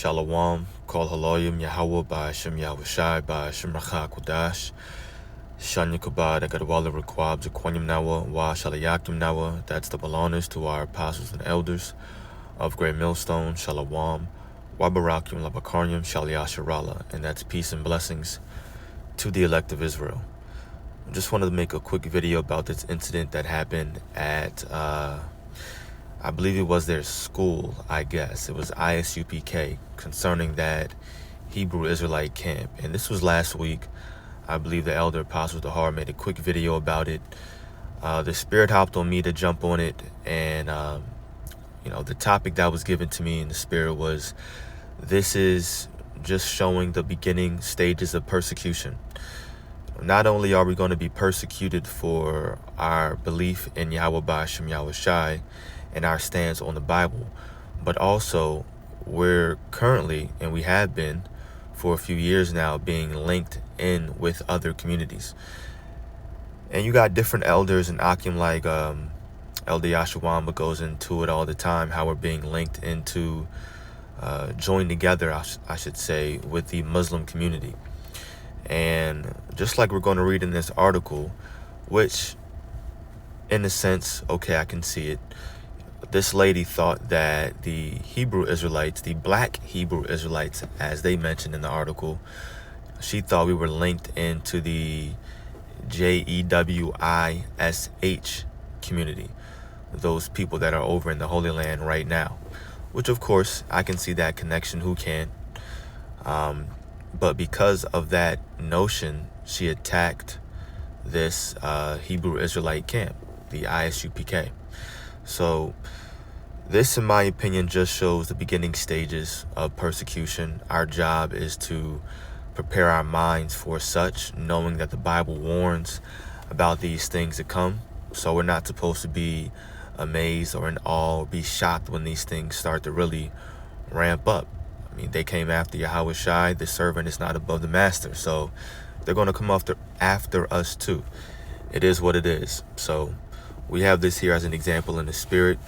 Shalom, Kol Haloyim Yahweh by Hashem Yahushai by Hashem Rachak Kodash, Shanya Kabad Agadwala Rekwab Zakwanyam Nawa, Wa Shalayakim Nawa. That's the belongers to our apostles and elders of Great Millstone, Shalom, Wabarakim Labakaryam, Shalyasharala, and that's peace and blessings to the elect of Israel. I just wanted to make a quick video about this incident that happened at I believe it was their school, I guess. It was ISUPK, concerning that Hebrew Israelite camp. And this was last week. I believe the elder Apostle Dahar made a quick video about it. The Spirit hopped on me to jump on it. And, the topic that was given to me in the Spirit was, this is just showing the beginning stages of persecution. Not only are we going to be persecuted for our belief in Yahweh Ba'ashem Yahushai and our stance on the Bible, but also we're currently, and we have been for a few years now, being linked in with other communities. And you got different elders in Akim, like Elder Yashawamba goes into it all the time, how we're being linked into, joined together, I should say, with the Muslim community. And just like we're going to read in this article, which in a sense, okay, I can see it. This lady thought that the Hebrew Israelites, the black Hebrew Israelites, as they mentioned in the article, she thought we were linked into the JEWISH community, those people that are over in the Holy Land right now, which of course I can see that connection, who can? But because of that notion, she attacked this Hebrew Israelite camp, the ISUPK. So this, in my opinion, just shows the beginning stages of persecution. Our job is to prepare our minds for such, knowing that the Bible warns about these things to come. So we're not supposed to be amazed or in awe or be shocked when these things start to really ramp up. I mean, they came after Yahweh Shai. The servant is not above the master. So they're going to come after us too. It is what it is. So we have this here as an example in the Spirit.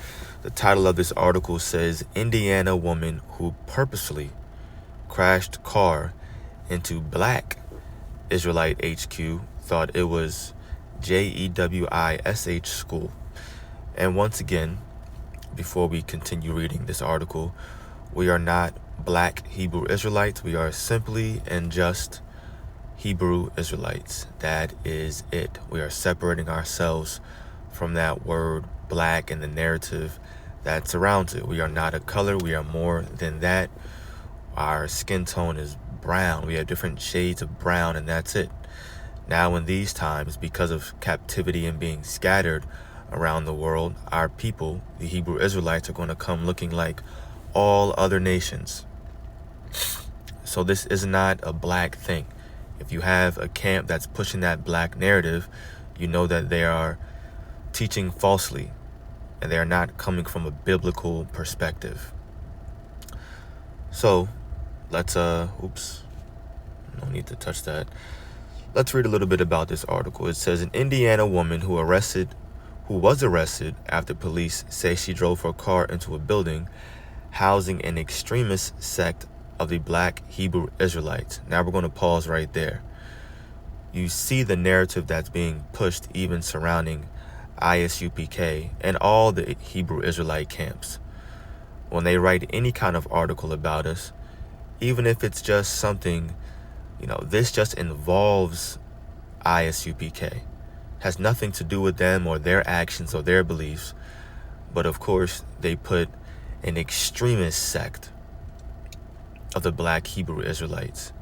The title of this article says, Indiana woman who purposely crashed car into black Israelite HQ thought it was JEWISH school. And once again, before we continue reading this article, we are not black Hebrew Israelites. We are simply and just Hebrew Israelites. That is it. We are separating ourselves from that word black and the narrative that surrounds it. We are not a color. We are more than that. Our skin tone is brown. We have different shades of brown, and that's it. Now in these times, because of captivity and being scattered around the world, our people, the Hebrew Israelites, are going to come looking like all other nations. So this is not a black thing. If you have a camp that's pushing that black narrative, you know that they are teaching falsely, and they are not coming from a biblical perspective. So let's no need to touch that. Let's read a little bit about this article. It says, an Indiana woman who was arrested after police say she drove her car into a building housing an extremist sect of the black Hebrew Israelites. Now we're going to pause right there. You see the narrative that's being pushed even surrounding ISUPK and all the Hebrew Israelite camps. When they write any kind of article about us, even if it's just something, this just involves ISUPK. Has nothing to do with them or their actions or their beliefs. But of course, they put an extremist sect of the black Hebrew Israelites,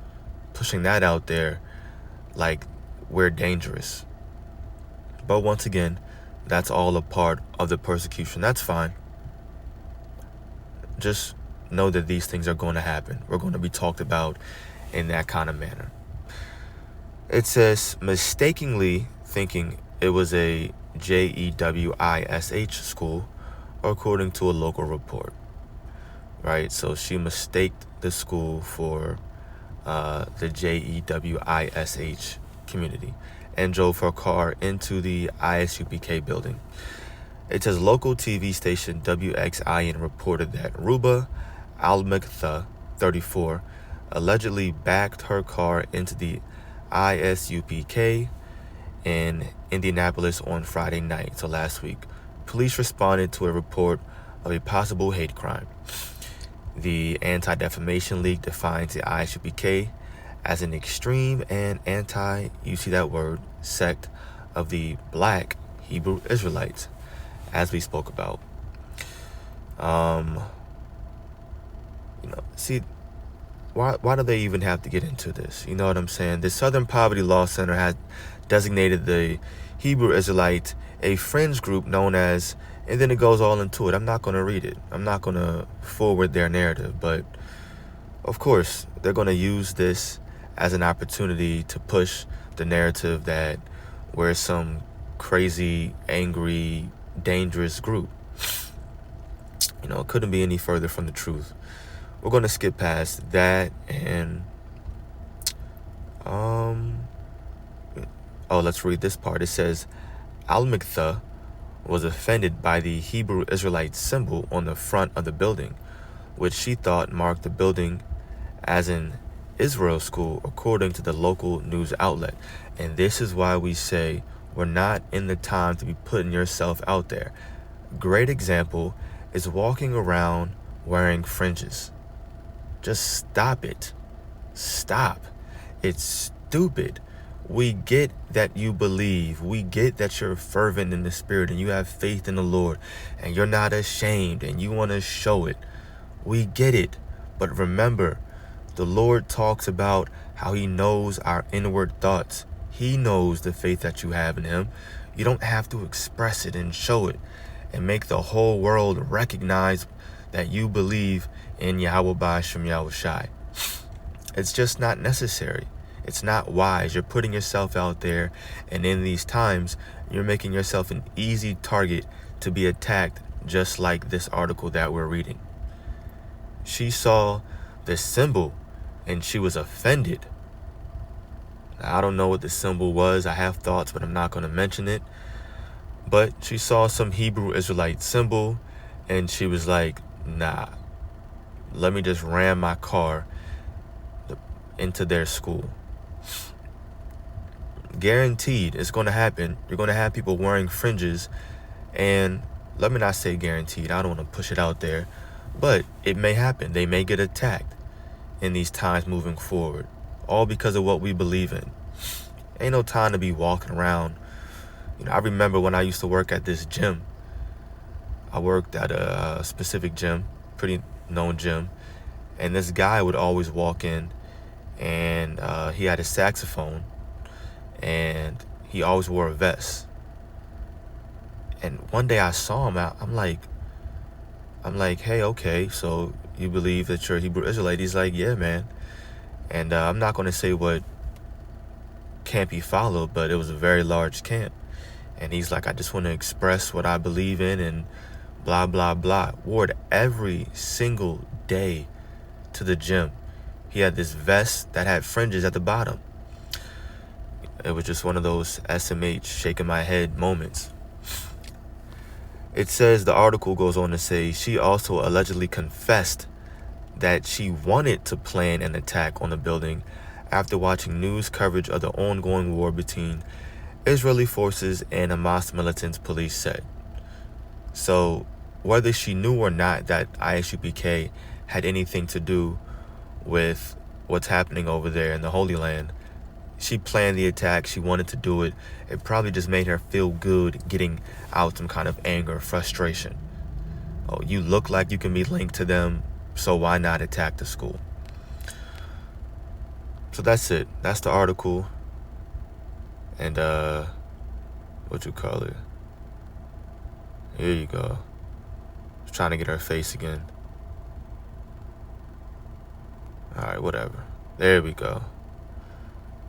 pushing that out there like we're dangerous. But once again, that's all a part of the persecution. That's fine. Just know that these things are going to happen. We're going to be talked about in that kind of manner. It says, mistakenly thinking it was a JEWISH school, according to a local report. Right? So she mistaked the school for the JEWISH community and drove her car into the ISUPK building. It says local TV station WXIN reported that Ruba Al-Mekhtha, 34, allegedly backed her car into the ISUPK in Indianapolis on Friday night, so last week. Police responded to a report of a possible hate crime. The Anti-Defamation League defines the ISUPK as an extreme and you see that word, sect of the Black Hebrew Israelites, as we spoke about. See, why do they even have to get into this? You know what I'm saying? The Southern Poverty Law Center has designated the Hebrew Israelites a fringe group known as, and then it goes all into it. I'm not going to read it. I'm not going to forward their narrative, but of course, they're going to use this as an opportunity to push the narrative that we're some crazy, angry, dangerous group. It couldn't be any further from the truth. We're going to skip past that and let's read this part. It says, Al-Mikthah was offended by the Hebrew Israelite symbol on the front of the building, which she thought marked the building as an Israel school, according to the local news outlet. And this is why we say we're not in the time to be putting yourself out there. Great example is walking around wearing fringes. Just stop it. Stop. It's stupid. We get that you believe. We get that you're fervent in the spirit and you have faith in the Lord and you're not ashamed and you want to show it. We get it. But remember, the Lord talks about how he knows our inward thoughts. He knows the faith that you have in him. You don't have to express it and show it and make the whole world recognize that you believe in Yahweh Ba'ashem Yahushai. It's just not necessary. It's not wise. You're putting yourself out there, and in these times, you're making yourself an easy target to be attacked, just like this article that we're reading. She saw the symbol, and she was offended. I don't know what the symbol was. I have thoughts, but I'm not going to mention it. But she saw some Hebrew Israelite symbol, and she was like, nah, let me just ram my car into their school. Guaranteed, it's going to happen. You're going to have people wearing fringes, and let me not say guaranteed. I don't want to push it out there, but it may happen. They may get attacked in these times moving forward, all because of what we believe in. Ain't no time to be walking around. I remember when I used to work at this gym. I worked at a specific gym, pretty known gym, and this guy would always walk in, and he had a saxophone, and he always wore a vest. And one day I saw him out. I'm like, hey, okay, so you believe that you're a Hebrew Israelite? He's like, yeah, man. And I'm not going to say what camp he followed, but it was a very large camp. And he's like, I just want to express what I believe in and blah, blah, blah. Wore it every single day to the gym. He had this vest that had fringes at the bottom. It was just one of those SMH shaking my head moments. It says, the article goes on to say, she also allegedly confessed that she wanted to plan an attack on the building after watching news coverage of the ongoing war between Israeli forces and Hamas militants, police said. So whether she knew or not that ISUPK had anything to do with what's happening over there in the Holy Land, she planned the attack. She wanted to do it. It probably just made her feel good getting out some kind of anger, frustration. Oh, you look like you can be linked to them, so why not attack the school? So that's it. That's the article. And what you call it? Here you go. Trying to get her face again. Alright, whatever. There we go.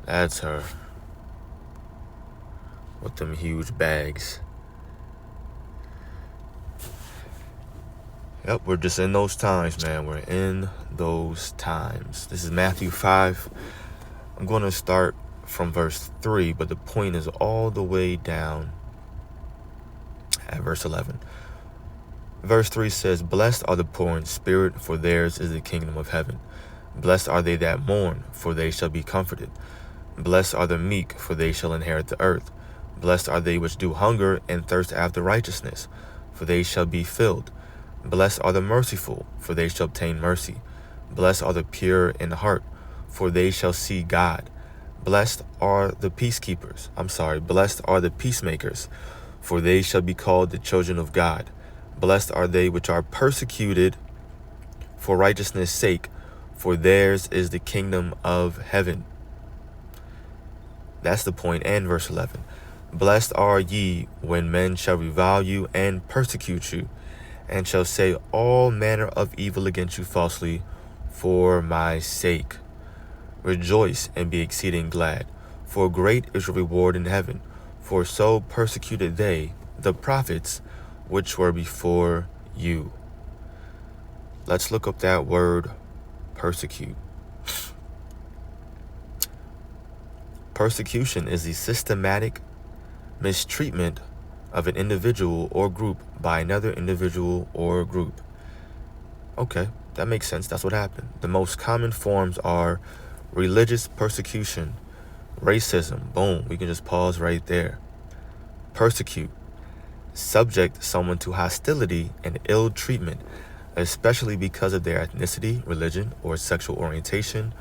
That's her. With them huge bags. Yep, we're just in those times, man. We're in those times. This is Matthew 5. I'm going to start from verse 3, but the point is all the way down at verse 11. Verse 3 says, "Blessed are the poor in spirit, for theirs is the kingdom of heaven. Blessed are they that mourn, for they shall be comforted. Blessed are the meek, for they shall inherit the earth. Blessed are they which do hunger and thirst after righteousness, for they shall be filled. Blessed are the merciful, for they shall obtain mercy. Blessed are the pure in heart, for they shall see God. Blessed are the blessed are the peacemakers, for they shall be called the children of God. Blessed are they which are persecuted for righteousness' sake, for theirs is the kingdom of heaven." That's the point. And verse 11. "Blessed are ye when men shall revile you and persecute you, and shall say all manner of evil against you falsely for my sake. Rejoice and be exceeding glad, for great is your reward in heaven. For so persecuted they, the prophets, which were before you." Let's look up that word, persecute. Persecution is the systematic mistreatment of an individual or group by another individual or group. Okay, that makes sense. That's what happened. The most common forms are religious persecution, racism. Boom, we can just pause right there. Persecute. Subject someone to hostility and ill treatment, especially because of their ethnicity, religion, or sexual orientation,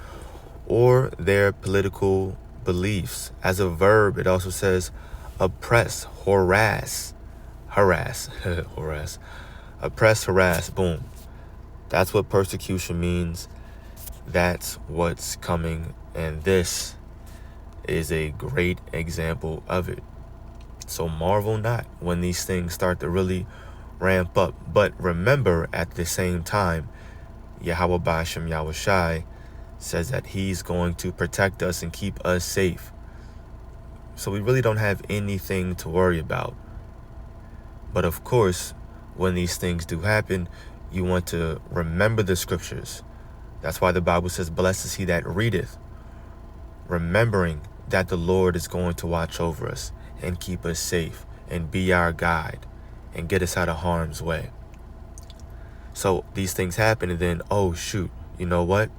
or their political beliefs. As a verb, it also says oppress, harass, harass. Oppress, harass, boom. That's what persecution means. That's what's coming, and this is a great example of it. So marvel not when these things start to really ramp up. But remember, at the same time, Yahweh Ba'ashem Yahushai says that he's going to protect us and keep us safe. So we really don't have anything to worry about. But of course, when these things do happen, you want to remember the scriptures. That's why the Bible says, "Blessed is he that readeth," remembering that the Lord is going to watch over us and keep us safe and be our guide and get us out of harm's way. So these things happen, and then, oh shoot, you know what?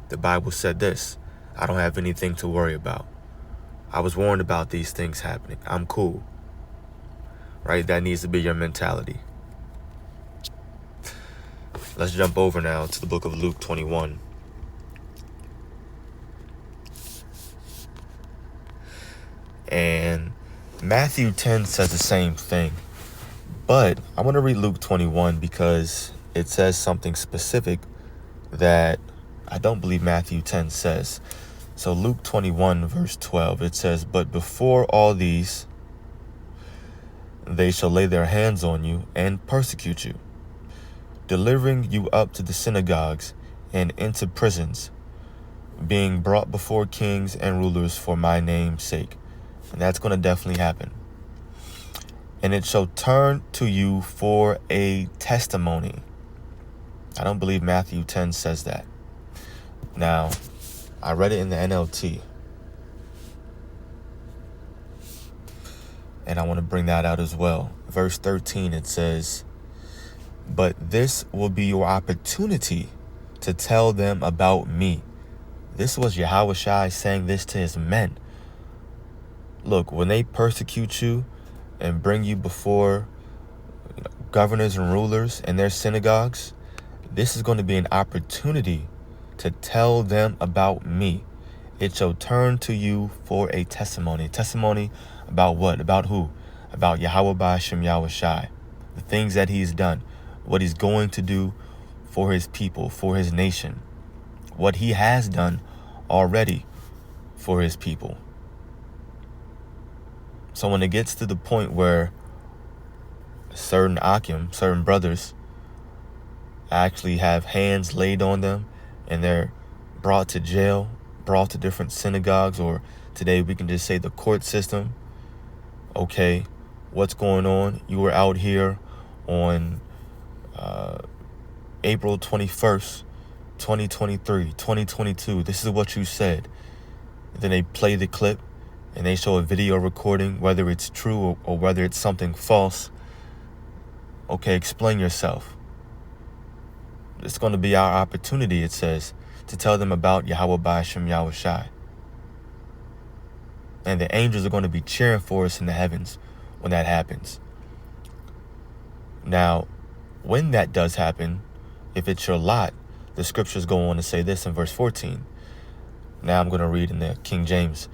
The Bible said this. I don't have anything to worry about. I was warned about these things happening. I'm cool. Right? That needs to be your mentality. Let's jump over now to the book of Luke 21. And Matthew 10 says the same thing. But I want to read Luke 21 because it says something specific that I don't believe Matthew 10 says. So Luke 21 verse 12, it says, "But before all these, they shall lay their hands on you and persecute you, delivering you up to the synagogues and into prisons, being brought before kings and rulers for my name's sake." And that's going to definitely happen. "And it shall turn to you for a testimony." I don't believe Matthew 10 says that. Now, I read it in the NLT. And I want to bring that out as well. Verse 13, it says, "But this will be your opportunity to tell them about me." This was Yahushua saying this to his men. Look, when they persecute you and bring you before governors and rulers in their synagogues, this is going to be an opportunity to tell them about me. "It shall turn to you for a testimony." Testimony about what? About who? About Yahweh Ba'ashem Yahushai. The things that he's done. What he's going to do for his people, for his nation. What he has done already for his people. So when it gets to the point where certain Akim, certain brothers, actually have hands laid on them and they're brought to jail, brought to different synagogues, or today we can just say the court system. Okay, what's going on? You were out here on April 21st, 2023, 2022. This is what you said. And then they play the clip and they show a video recording, whether it's true or whether it's something false. Okay, explain yourself. It's going to be our opportunity, it says, to tell them about Yahweh Ba'ashem Yahushai. And the angels are going to be cheering for us in the heavens when that happens. Now, when that does happen, if it's your lot, the scriptures go on to say this in verse 14. Now I'm going to read in the King James.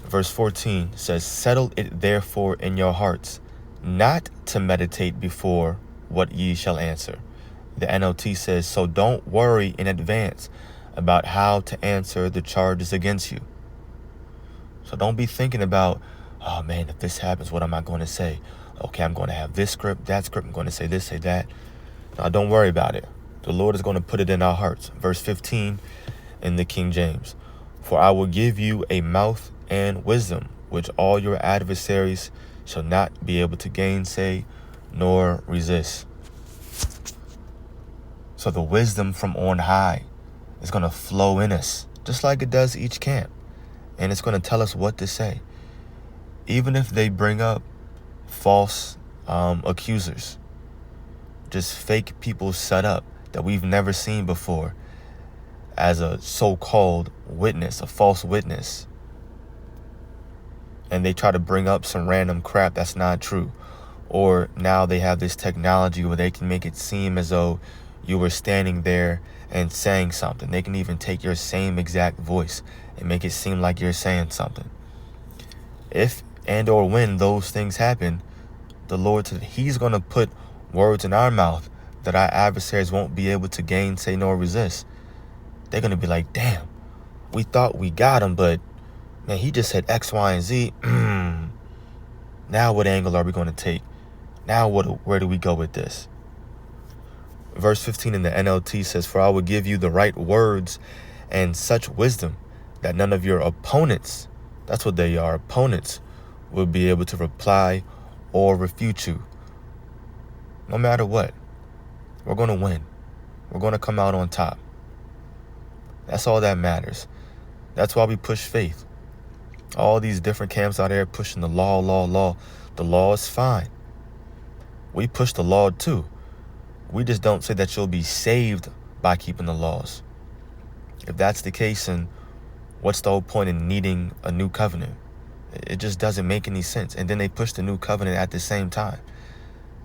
Verse 14 says, "Settle it therefore in your hearts, not to meditate before what ye shall answer." The NLT says, "So don't worry in advance about how to answer the charges against you." So don't be thinking about, oh man, if this happens, what am I going to say? Okay, I'm going to have this script, that script, I'm going to say this, say that. No, don't worry about it. The Lord is going to put it in our hearts. Verse 15 in the King James, "For I will give you a mouth and wisdom, which all your adversaries shall not be able to gainsay nor resist." So the wisdom from on high is going to flow in us, just like it does each camp. And it's going to tell us what to say. Even if they bring up false accusers, just fake people set up that we've never seen before as a so-called witness, a false witness. And they try to bring up some random crap that's not true. Or now they have this technology where they can make it seem as though you were standing there and saying something. They can even take your same exact voice and make it seem like you're saying something. If and or when those things happen, the Lord said He's going to put words in our mouth that our adversaries won't be able to gainsay nor resist. They're going to be like, damn, we thought we got him, but man, he just said X, Y, and Z. Now what angle are we going to take? Now where do we go with this? Verse 15 in the NLT says, "For I will give you the right words and such wisdom that none of your opponents," that's what they are, opponents, "will be able to reply or refute you." No matter what, we're going to win. We're going to come out on top. That's all that matters. That's why we push faith. All these different camps out there pushing the law. The law is fine. We push the law too. We just don't say that you'll be saved by keeping the laws. If that's the case, then what's the whole point in needing a new covenant? It just doesn't make any sense. And then they push the new covenant at the same time.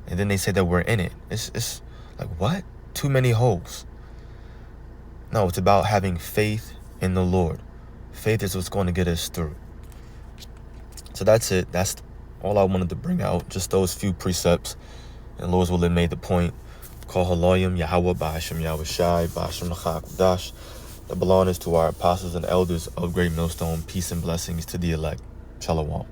And then they say that we're in it. It's like, what? Too many holes. No, it's about having faith in the Lord. Faith is what's going to get us through. So that's it. That's all I wanted to bring out. Just those few precepts. And Lord's will have made the point. Call Haloyim, Yahweh, Ba'ashem, Yahushai, Ba'ashem, Nachakudash. The belongings to our apostles and elders of Great Millstone. Peace and blessings to the elect. Shalom.